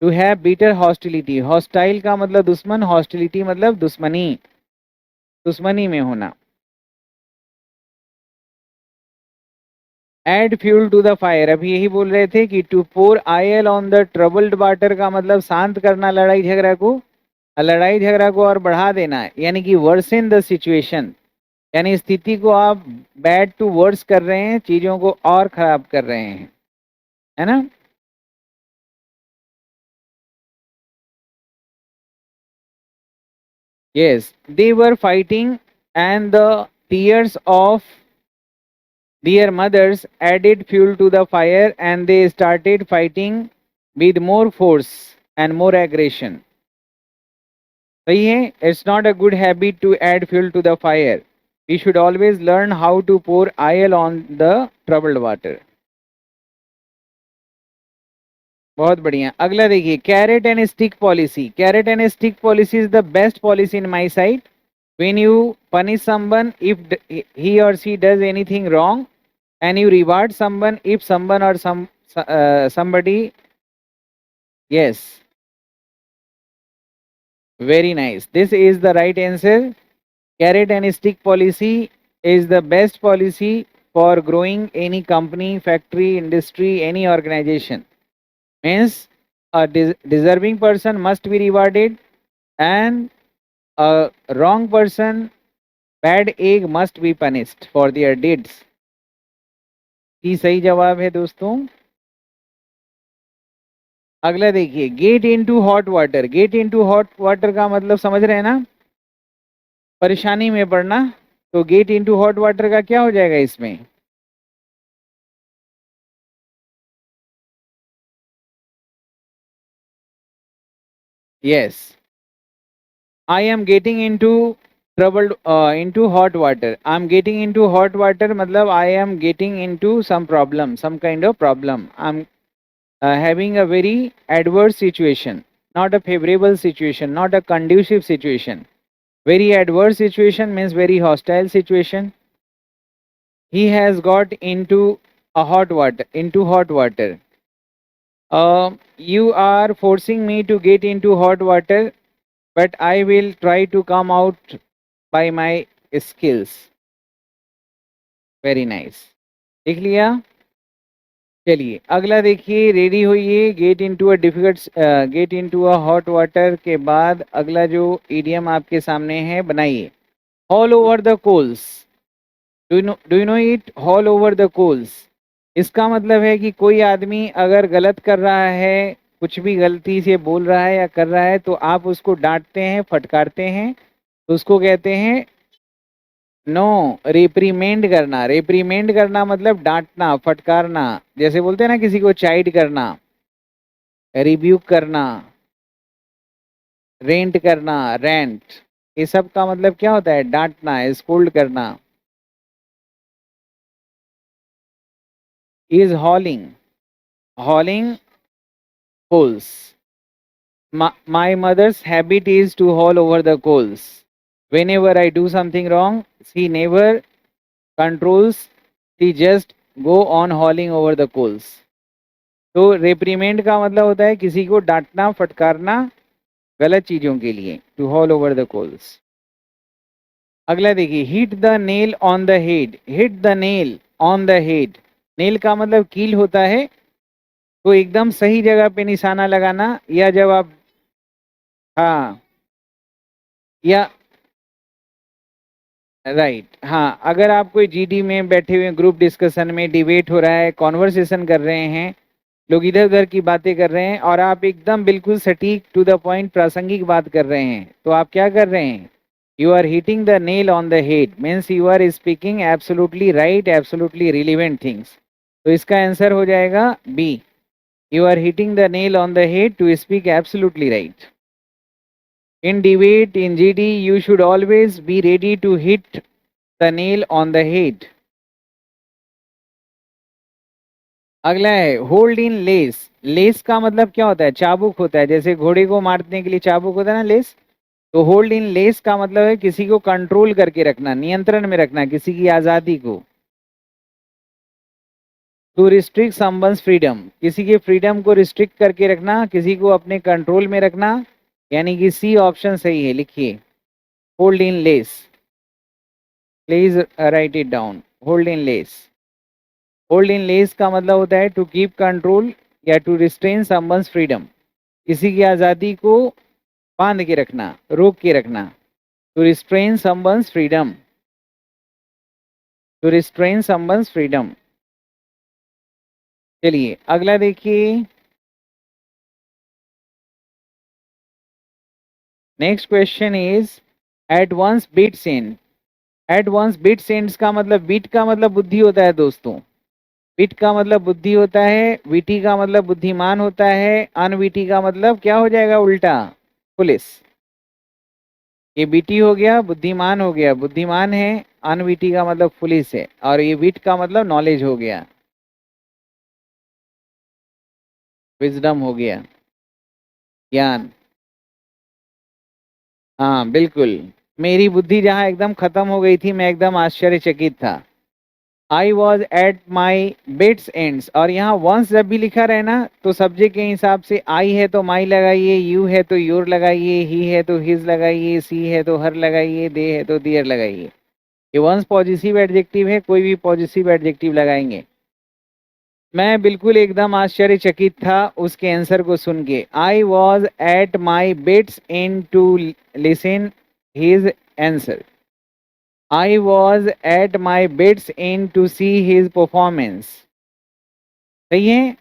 To have bitter hostility, hostile का मतलब दुश्मन, hostility मतलब दुश्मनी, दुश्मनी में होना। Add fuel to the fire, अभी यही बोल रहे थे कि to pour oil on the troubled water का मतलब शांत करना लड़ाई झगड़ा को, लड़ाई झगड़ा को और बढ़ा देना, यानी कि worsen the situation, यानी स्थिति को आप बैड टू वर्स कर रहे हैं, चीजों को और खराब कर रहे हैं, है ना। Yes, they were fighting and the tears of their mothers added fuel to the fire and they started fighting with more force and more aggression. सही है, it's not a good habit to add fuel to the fire. We should always learn how to pour oil on the troubled water. बहुत बढ़िया। अगला देखिए, carrot and stick policy. Carrot and stick policy is the best policy in my side. When you punish someone if he or she does anything wrong, and you reward someone if someone or somebody, yes, very nice, this is the right answer. Carrot and stick policy is the best policy for growing any company, factory, industry, any organization. Means a deserving person must be rewarded and a wrong person, bad egg must be punished for their deeds. ये सही जवाब है दोस्तों। अगला देखिए, get into hot water. Get into hot water का मतलब समझ रहे हैं ना, परेशानी में पड़ना। तो गेट इनटू हॉट वाटर का क्या हो जाएगा इसमें, yes, I am getting into troubled into hot water. I'm getting into hot water मतलब I am getting into some problem, some kind of problem. I'm having a very adverse situation, not a favorable situation, not a conducive situation. Very adverse situation means very hostile situation. He has got into a hot water, into hot water. You are forcing me to get into hot water, but I will try to come out by my skills. Very nice, देख लिया। चलिए अगला देखिए, ready होइए। Get into a difficult, get into a hot water के बाद अगला जो इडियम आपके सामने है बनाइए। All over the coals, do you know it, all over the coals. इसका मतलब है कि कोई आदमी अगर गलत कर रहा है कुछ भी गलती से बोल रहा है या कर रहा है तो आप उसको डांटते हैं, फटकारते हैं, तो उसको कहते हैं नो रिप्रीमेंड करना। रिप्रीमेंड करना मतलब डांटना, फटकारना। जैसे बोलते हैं ना किसी को चाइड करना, रिब्यूक करना, रेंट करना, रेंट, ये सब का मतलब क्या होता है? डांटना, स्कोल्ड करना। Is हॉलिंग, हॉलिंग coals. My mother's habit is to haul over the coals. Whenever I do something wrong, she never controls, she just go on hauling over the coals. तो रेप्रीमेंड का मतलब होता है किसी को डांटना, फटकारना गलत चीजों के लिए, to haul over the coals. अगला देखिए, hit the nail on the head. Hit the nail on the head, nail का मतलब कील होता है, तो एकदम सही जगह पे निशाना लगाना, या जब आप, हाँ, या राइट, हाँ, अगर आप कोई जीडी में बैठे हुए ग्रुप डिस्कशन में डिबेट हो रहा है, कॉन्वर्सेशन कर रहे हैं, लोग इधर उधर की बातें कर रहे हैं और आप एकदम बिल्कुल सटीक टू द पॉइंट प्रासंगिक बात कर रहे हैं, तो आप क्या कर रहे हैं? You are hitting the nail on the head, means you are speaking absolutely right, absolutely relevant things. तो इसका आंसर हो जाएगा B, you are hitting the nail on the head to speak absolutely right. In debate, in GD, you should always be ready to hit the nail on the head. अगला है hold in less. Less का मतलब क्या होता है? चाबुक होता है, जैसे घोड़े को मारने के लिए चाबुक होता है ना, लेस। तो होल्ड इन लेस का मतलब है किसी को कंट्रोल करके रखना, नियंत्रण में रखना, किसी की आजादी को। टू रिस्ट्रिक्ट समवन्स फ्रीडम, किसी के फ्रीडम को रिस्ट्रिक्ट करके रखना, किसी को अपने कंट्रोल में रखना, यानी कि सी ऑप्शन सही है, लिखिए hold in less. Please right it down, hold in less. Hold in less का मतलब होता है टू कीप कंट्रोल या टू रिस्ट्रेन समवन्स फ्रीडम, किसी की आज़ादी को बांध के रखना, रोक के रखना। To restrain someone's freedom, to restrain someone's freedom. चलिए अगला देखिए, next question is at once beats in. At once beats in का मतलब, बीट का मतलब बुद्धि होता है दोस्तों, विट का मतलब बुद्धि होता है, विटी का मतलब बुद्धिमान होता है, अनविटी का मतलब क्या हो जाएगा उल्टा? पुलिस। ये बीटी हो गया, बुद्धिमान हो गया, बुद्धिमान है, अनविटी का मतलब पुलिस है, और ये विट का मतलब नॉलेज हो गया, विजडम हो गया, ज्ञान। हाँ बिल्कुल, मेरी बुद्धि जहाँ एकदम खत्म हो गई थी, मैं एकदम आश्चर्यचकित था। I was at my wit's ends, और यहाँ वंस जब भी लिखा रहे ना, तो सब्जेक्ट के हिसाब से आई है तो माई लगाइए, यू है तो योर लगाइए, ही है तो हिज लगाइए, सी है तो हर लगाइए, दे है तो दियर लगाइए। ये वंस पॉजिटिव एडजेक्टिव है, कोई भी पॉजिटिव एडजेक्टिव लगाएंगे। मैं बिल्कुल एकदम आश्चर्यचकित था उसके आंसर को सुन के। I was at my wit's end to listen his answer. I was at my bed's end to see his performance. सही है।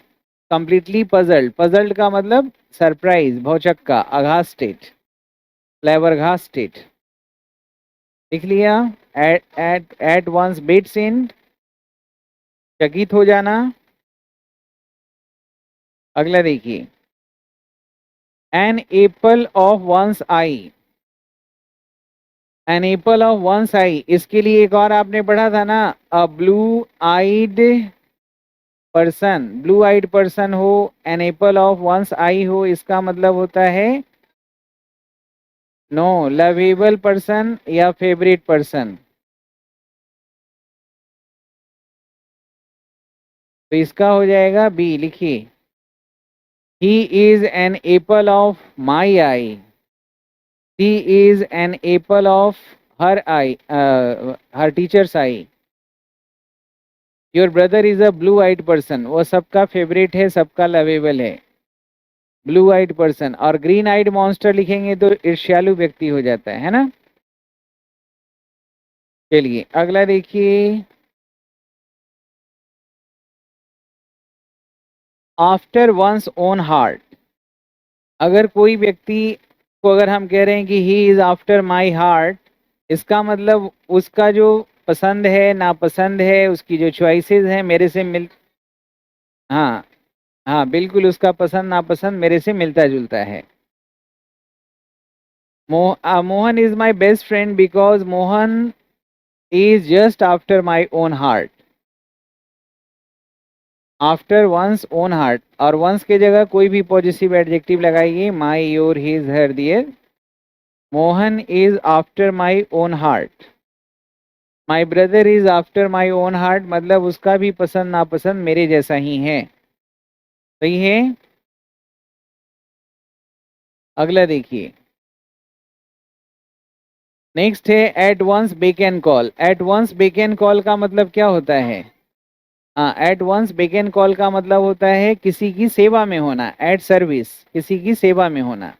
कंप्लीटली पजल्ड, पजल्ड का मतलब सरप्राइज, भौचक्का, अघास्टेड, फ्लेबरघास्टेड। लिख लिया, एट वंस बेड्स एंड, चकित हो जाना। अगला देखिए, an apple of one's eye. An apple of one's eye, इसके लिए एक और आपने पढ़ा था ना, a blue eyed person, blue eyed person हो, an apple of one's eye हो, इसका मतलब होता है नो लवेबल पर्सन या फेवरेट पर्सन। तो इसका हो जाएगा बी, लिखिए he is an apple of my eye, she is an apple of her eye, her teacher's eye, your brother is a blue eyed person, वो सबका फेवरेट है, सबका लवेबल है, ब्लू आइड पर्सन। और ग्रीन आइड मॉन्स्टर लिखेंगे तो ईर्ष्यालु व्यक्ति हो जाता है ना। चलिए अगला देखिए, आफ्टर वंस ओन हार्ट। अगर कोई व्यक्ति को अगर हम कह रहे हैं कि he is after my heart, इसका मतलब उसका जो पसंद है नापसंद है, उसकी जो चॉइसेस हैं मेरे से मिल, हाँ, हाँ बिल्कुल, उसका पसंद नापसंद मेरे से मिलता जुलता है। Mohan is my best friend because Mohan is just after my own heart. After one's own heart, और वंस के जगह कोई भी पॉजिटिव एडजेक्टिव लगाइए, my, your, his, her, their. Mohan is after my own heart. My brother is after my own heart, मतलब उसका भी पसंद नापसंद मेरे जैसा ही है। सही है। अगला देखिए, नेक्स्ट है at one's beck and call. At one's beck and call का मतलब क्या होता है? हाँ, at one's beck and call का मतलब होता है किसी की सेवा में होना, एट सर्विस, किसी की सेवा में होना।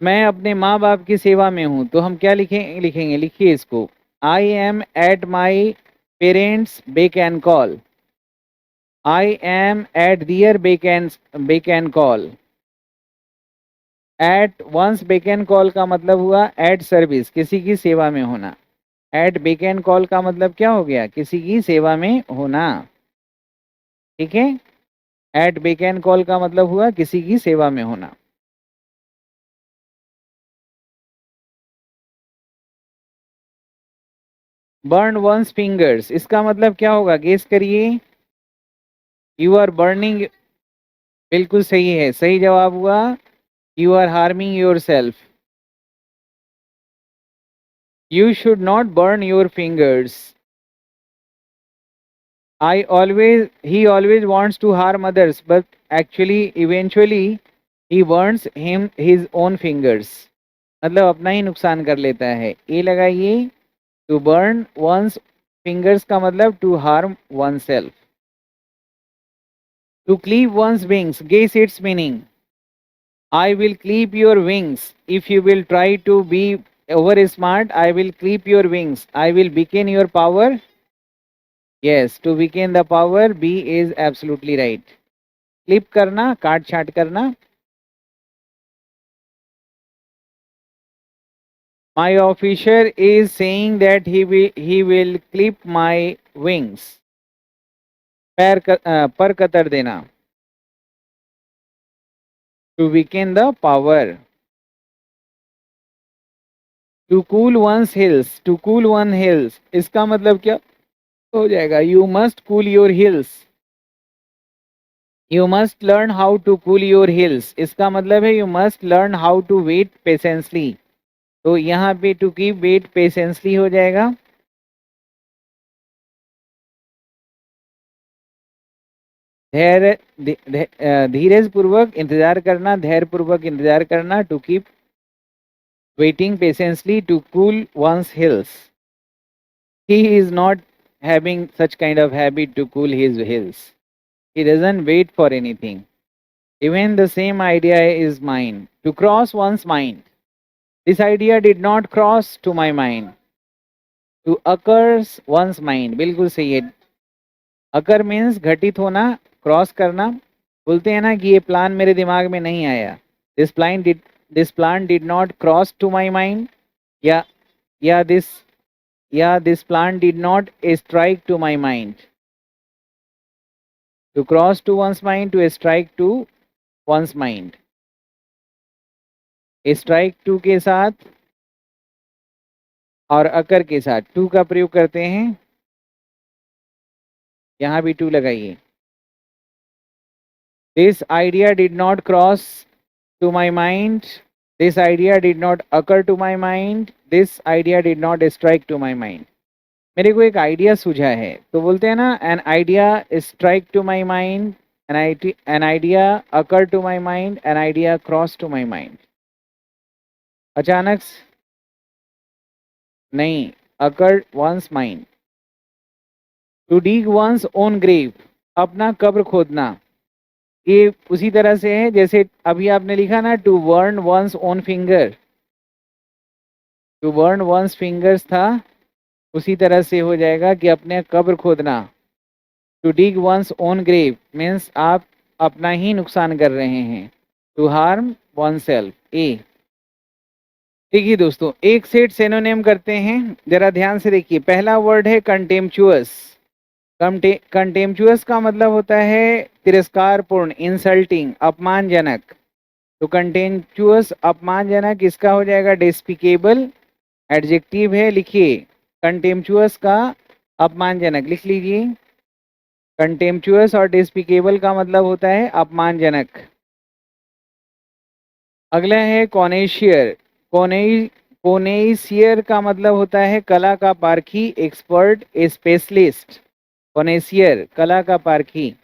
मैं अपने माँ बाप की सेवा में हूँ, तो हम क्या लिखेंगे, लिखिए इसको, I am at my parents beck and call. I am at their beck and call. At one's beck and call का मतलब हुआ एट सर्विस, किसी की सेवा में होना। एट बेक एंड कॉल का मतलब क्या हो गया? किसी की सेवा में होना। ठीक है, एट बेक एंड कॉल का मतलब हुआ किसी की सेवा में होना। बर्न वंस फिंगर्स, इसका मतलब क्या होगा? गेस करिए। यू आर बर्निंग, बिल्कुल सही है, सही जवाब हुआ you are harming yourself. You should not burn your fingers. He always wants to harm others, but actually, eventually, he burns his own fingers. मतलब अपना ही नुकसान कर लेता है। ये लगाइए, to burn one's fingers का मतलब to harm oneself. To clip one's wings, guess its meaning. I will clip your wings. If you will try to be over smart, I will clip your wings. I will weaken your power. Yes, to weaken the power, B is absolutely right. Clip करना, काट छाट करना। My officer is saying that he will clip my wings. पर कतर देना, to weaken the power. To cool one's heels, to cool one heels, इसका मतलब क्या हो जाएगा? You must cool your heels. You must learn how to cool your heels, इसका मतलब है you must learn how to wait patiently. तो यहाँ पे टू कीप वेट पेशेंसली हो जाएगा। धैर्य, धीरज पूर्वक इंतजार करना, धैर्य पूर्वक इंतजार करना, to keep waiting patiently to cool one's heels. He is not having such kind of habit to cool his hills. He doesn't wait for anything. Even the same idea is mine. To cross one's mind. This idea did not cross to my mind. To occurs one's mind. बिल्कुल सही है। अकर means घटित होना, cross करना। बोलते हैं ना कि ये प्लान मेरे दिमाग में नहीं आया, this plan did not cross to my mind, या या this plan did not strike to my mind. To cross to one's mind, to strike to one's mind. Strike to के साथ और अकर के साथ टू का प्रयोग करते हैं। यहां भी टू लगाइए। This idea did not cross to my mind, this idea did not occur to my mind, this idea did not strike to my mind। मेरे को एक आइडिया सूझा है, तो बोलते हैं ना an idea strike to my mind, an idea occur to my mind, an idea cross to my mind। अचानक नहीं, occur one's mind। to dig one's own grave, अपना कब्र खोदना। ये उसी तरह से है जैसे अभी आपने लिखा ना to burn one's own finger, to burn one's fingers था, उसी तरह से हो जाएगा कि अपने कब्र खोदना। To dig one's own grave means आप अपना ही नुकसान कर रहे हैं। To harm oneself, A. देखिए दोस्तों, एक सेट सिनोनिम करते हैं, जरा ध्यान से देखिए। पहला वर्ड है कंटेम्पचुअस। कंटेम्पचुअस का मतलब होता है तिरस्कारपूर्ण, इंसल्टिंग, अपमानजनक। तो कंटेम्पचुअस अपमानजनक, इसका हो जाएगा डेस्पिकेबल, एडजेक्टिव है। लिखिए कंटेम्पचुअस का अपमानजनक, लिख लीजिए। कंटेम्पचुअस और डेस्पिकेबल का मतलब होता है अपमानजनक। अगला है कॉनेशियर। कोनेशियर का मतलब होता है कला का पारखी, एक्सपर्ट, स्पेशलिस्ट। कॉनेशियर, कला का पारखी।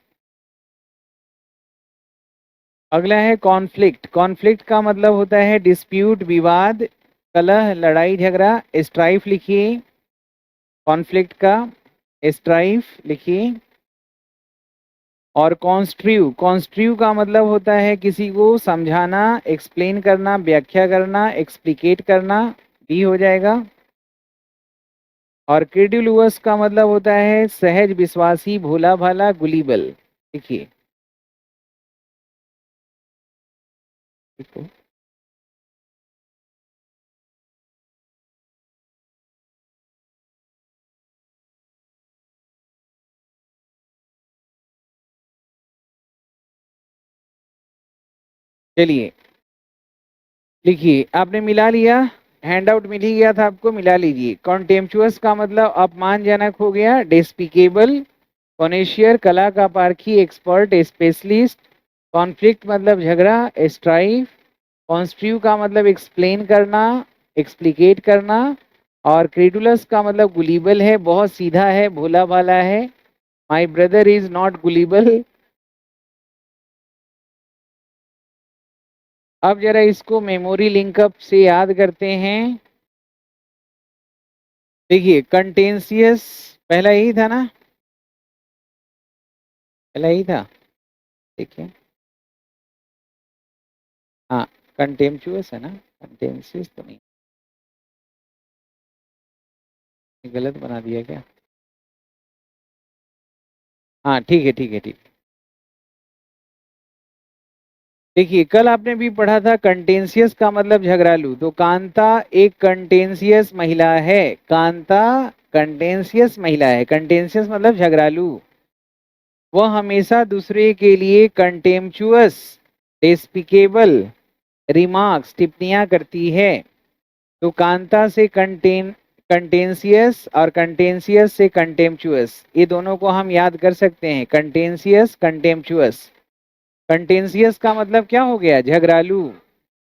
अगला है कॉन्फ्लिक्ट। कॉन्फ्लिक्ट का मतलब होता है डिस्प्यूट, विवाद, कलह, लड़ाई झगड़ा। स्ट्राइफ लिखिए, कॉन्फ्लिक्ट का स्ट्राइफ लिखिए। और कॉन्स्ट्रिव, कॉन्स्ट्रिव का मतलब होता है किसी को समझाना, एक्सप्लेन करना, व्याख्या करना, एक्सप्लिकेट करना, भी हो जाएगा। और क्रेडुलस का मतलब होता है सहज विश्वासी, भोला भाला, गुलीबल। देखिए चलिए लिखिए, आपने मिला लिया, हैंड आउट मिल ही गया था आपको, मिला लीजिए। कॉन्टेम्पचुअस का मतलब अपमानजनक हो गया, डेस्पिकेबल। कॉनेशियर, कला का पारखी, एक्सपर्ट, स्पेशलिस्ट। कॉन्फ्लिक्ट मतलब झगड़ा, स्ट्राइफ। कॉन्स्ट्रिव का मतलब एक्सप्लेन करना, एक्सप्लिकेट करना। और क्रेडुलस का मतलब गुलीबल है, बहुत सीधा है, भोला भाला है। My brother is not gullible. अब जरा इसको मेमोरी लिंकअप से याद करते हैं। देखिए कंटेंशियस पहला यही था ना, पहला यही था। देखिए हाँ, कंटेम्पचुअस है ना, कंटेंशियस तो नहीं, गलत बना दिया क्या? हाँ ठीक है, ठीक है, ठीक। देखिए कल आपने भी पढ़ा था कंटेंशियस का मतलब झगड़ालू, तो कांता एक कंटेंशियस महिला है। कांता कंटेंशियस महिला है। कंटेंशियस मतलब झगड़ालू। वह हमेशा दूसरे के लिए कंटेम्पचुअस, डेस्पिकेबल रिमार्क्स, टिप्पणियां करती है। तो कांता से कंटेंशियस और कंटेंशियस से कंटेम्पचुअस, ये दोनों को हम याद कर सकते हैं, कंटेंशियस कंटेम्पचुअस। कंटेंशियस का मतलब क्या हो गया, झगड़ालू।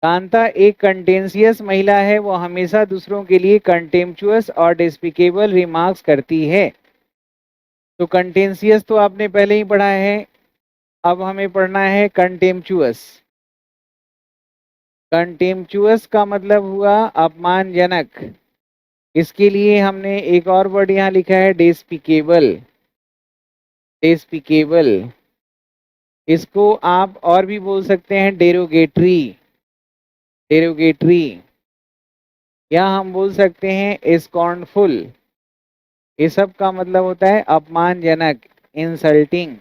कांता एक कंटेंशियस महिला है, वो हमेशा दूसरों के लिए कंटेम्पचुअस और डिस्पिकेबल रिमार्क्स करती है। तो कंटेंशियस तो आपने पहले ही पढ़ा है, अब हमें पढ़ना है कंटेम्पचुअस। कंटेम्पचुअस का मतलब हुआ अपमानजनक। इसके लिए हमने एक और वर्ड यहाँ लिखा है डेस्पिकेबल। डेस्पिकेबल, इसको आप और भी बोल सकते हैं डेरोगेटरी। डेरोगेटरी, या हम बोल सकते हैं स्कॉर्नफुल। ये सब का मतलब होता है अपमानजनक, इंसल्टिंग।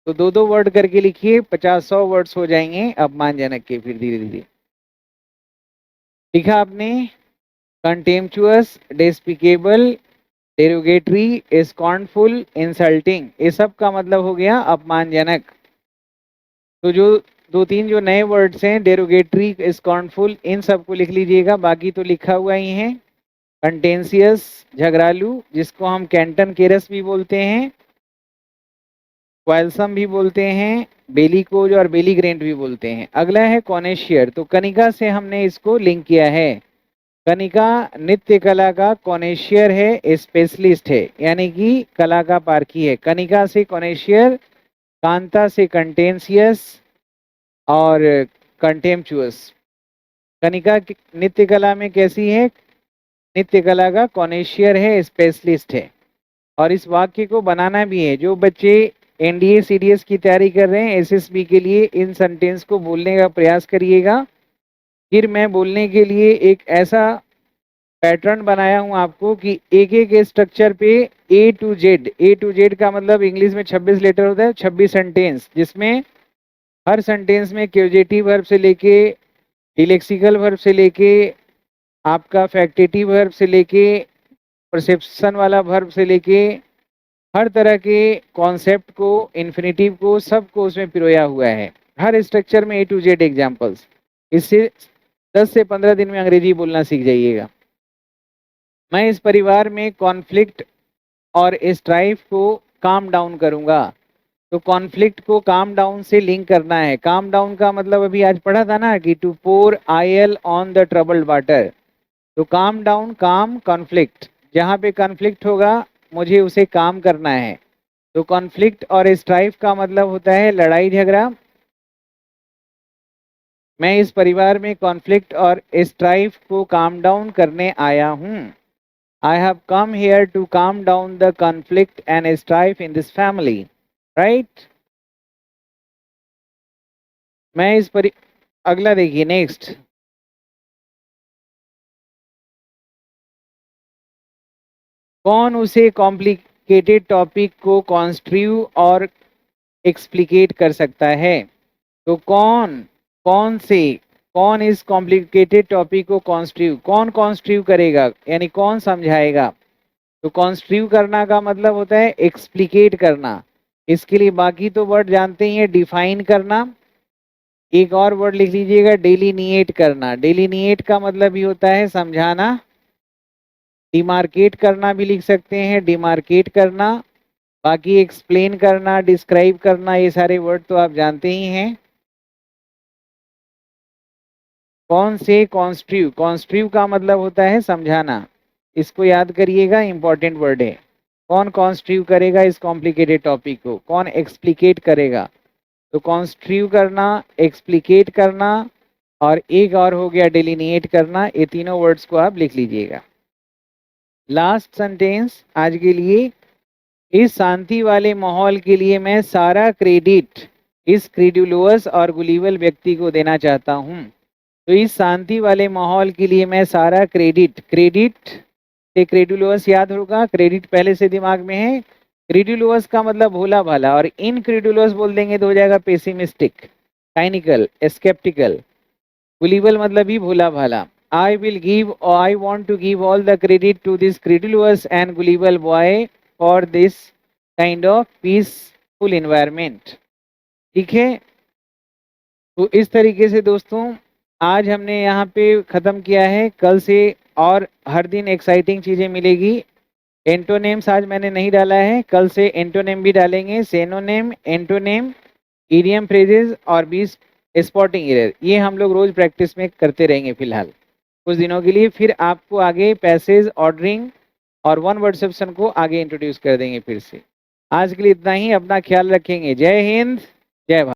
तो दो दो वर्ड करके लिखिए, 50-100 वर्ड्स हो जाएंगे अपमानजनक के, फिर धीरे धीरे। लिखा आपने, contemptuous, despicable, derogatory, scornful, insulting, ये सब का मतलब हो गया अपमानजनक। तो जो दो तीन जो नए वर्ड्स हैं, डेरोगेटरी, स्कॉर्नफुल, इन सबको लिख लीजिएगा, बाकी तो लिखा हुआ ही है। कंटेंशियस झगड़ालू, जिसको हम कैंटन केरस भी बोलते हैं, क्वालसम भी बोलते हैं, बेलीकोज और बेलीग्रेंट भी बोलते हैं। अगला है कॉनेशियर, तो कनिका से हमने इसको लिंक किया है। कनिका नृत्य कला का कॉनेशियर है, स्पेशलिस्ट है, यानी कि कला का पारखी है। कनिका से कॉनेशियर, कांता से कंटेंशियस और कंटेम्पचुअस। कनिका नृत्य कला में कैसी है, नृत्य कला का कॉनेशियर है, स्पेशलिस्ट है। और इस वाक्य को बनाना भी है। जो बच्चे एनडीए सीडीएस की तैयारी कर रहे हैं, एसएसबी के लिए, इन सेंटेंस को बोलने का प्रयास करिएगा। फिर मैं बोलने के लिए एक ऐसा पैटर्न बनाया हूं आपको कि एक एक स्ट्रक्चर पे A to Z, A to Z का मतलब इंग्लिश में 26 लेटर होता है, 26 सेंटेंस, जिसमें हर सेंटेंस में क्यूजेटिव वर्ब से लेके इलेक्सिकल वर्ब से लेके आपका फैक्टेटिव वर्ब से लेके परसेप्शन वाला वर्ब से लेके हर तरह के कॉन्सेप्ट को, इन्फिनेटिव को, सबको उसमें पिरोया हुआ है। हर स्ट्रक्चर में A to Z एग्जाम्पल्स। इससे 10 से 15 दिन में अंग्रेजी बोलना सीख जाइएगा। मैं इस परिवार में कॉन्फ्लिक्ट और स्ट्राइफ को काम डाउन करूंगा। तो कॉन्फ्लिक्ट को काम डाउन से लिंक करना है। काम डाउन का मतलब अभी आज पढ़ा था ना कि to pour oil on the troubled water. तो काम डाउन, काम, कॉन्फ्लिक्ट, जहां पे कॉन्फ्लिक्ट होगा मुझे उसे काम करना है। तो कॉन्फ्लिक्ट और स्ट्राइफ का मतलब होता है लड़ाई झगड़ा। मैं इस परिवार में कॉन्फ्लिक्ट और स्ट्राइफ को काम डाउन करने आया हूं। I have come here to calm down the conflict and strife in this family, right. मैं इस अगला देखिए, नेक्स्ट। कौन उसे कॉम्प्लिकेटेड टॉपिक को कॉन्स्ट्रिव और एक्सप्लिकेट कर सकता है। तो कौन से, कौन इस कॉम्प्लिकेटेड टॉपिक को कॉन्स्ट्रिव, कौन कॉन्स्ट्रिव करेगा यानी कौन समझाएगा। तो कॉन्स्ट्रिव करना का मतलब होता है एक्सप्लिकेट करना। इसके लिए बाकी तो वर्ड जानते ही हैं, डिफाइन करना। एक और वर्ड लिख लीजिएगा, डेलिनिएट करना। डेलिनिएट का मतलब ही होता है समझाना। डिमार्केट करना भी लिख सकते हैं, डिमार्केट करना। बाकी एक्सप्लेन करना, डिस्क्राइब करना, ये सारे वर्ड तो आप जानते ही हैं। कौन से कॉन्स्ट्रिव, कॉन्स्ट्रिव का मतलब होता है समझाना। इसको याद करिएगा, इंपॉर्टेंट वर्ड है। कौन कॉन्स्ट्रिव करेगा इस कॉम्प्लिकेटेड टॉपिक को, कौन एक्सप्लिकेट करेगा। तो कॉन्स्ट्रिव करना, एक्सप्लिकेट करना और एक और हो गया डेलिनिएट करना। ये तीनों वर्ड्स को आप लिख लीजिएगा। लास्ट सेंटेंस आज के लिए, इस शांति वाले माहौल के लिए मैं सारा क्रेडिट इस क्रेडुलस और गुलीवल व्यक्ति को देना चाहता हूं। तो इस शांति वाले माहौल के लिए मैं सारा क्रेडिट, क्रेडिट से क्रेडुलस याद होगा, क्रेडिट पहले से दिमाग में है। क्रेडुलस का मतलब भोला भाला, और इनक्रेडुलस बोल देंगे तो हो जाएगा पेसिमिस्टिक, साइनिकल, स्केप्टिकल। गुलीवल मतलब ही भोला भाला। I will give, or I want to give all the credit to this credulous and gullible boy for this kind of peaceful environment. ठीक है। तो इस तरीके से दोस्तों आज हमने यहाँ पे ख़त्म किया है। कल से और हर दिन एक्साइटिंग चीज़ें मिलेगी। एंटोनेम्स आज मैंने नहीं डाला है, कल से एंटोनेम भी डालेंगे। सेनोनेम, एंटोनेम, इडियम फ्रेजेस और 20 स्पॉटिंग एरर, ये हम लोग रोज प्रैक्टिस में करते रहेंगे फिलहाल कुछ दिनों के लिए। फिर आपको आगे पैसेज, ऑर्डरिंग और वन वर्ड सेक्शन को आगे इंट्रोड्यूस कर देंगे फिर से। आज के लिए इतना ही, अपना ख्याल रखेंगे। जय हिंद, जय भारत।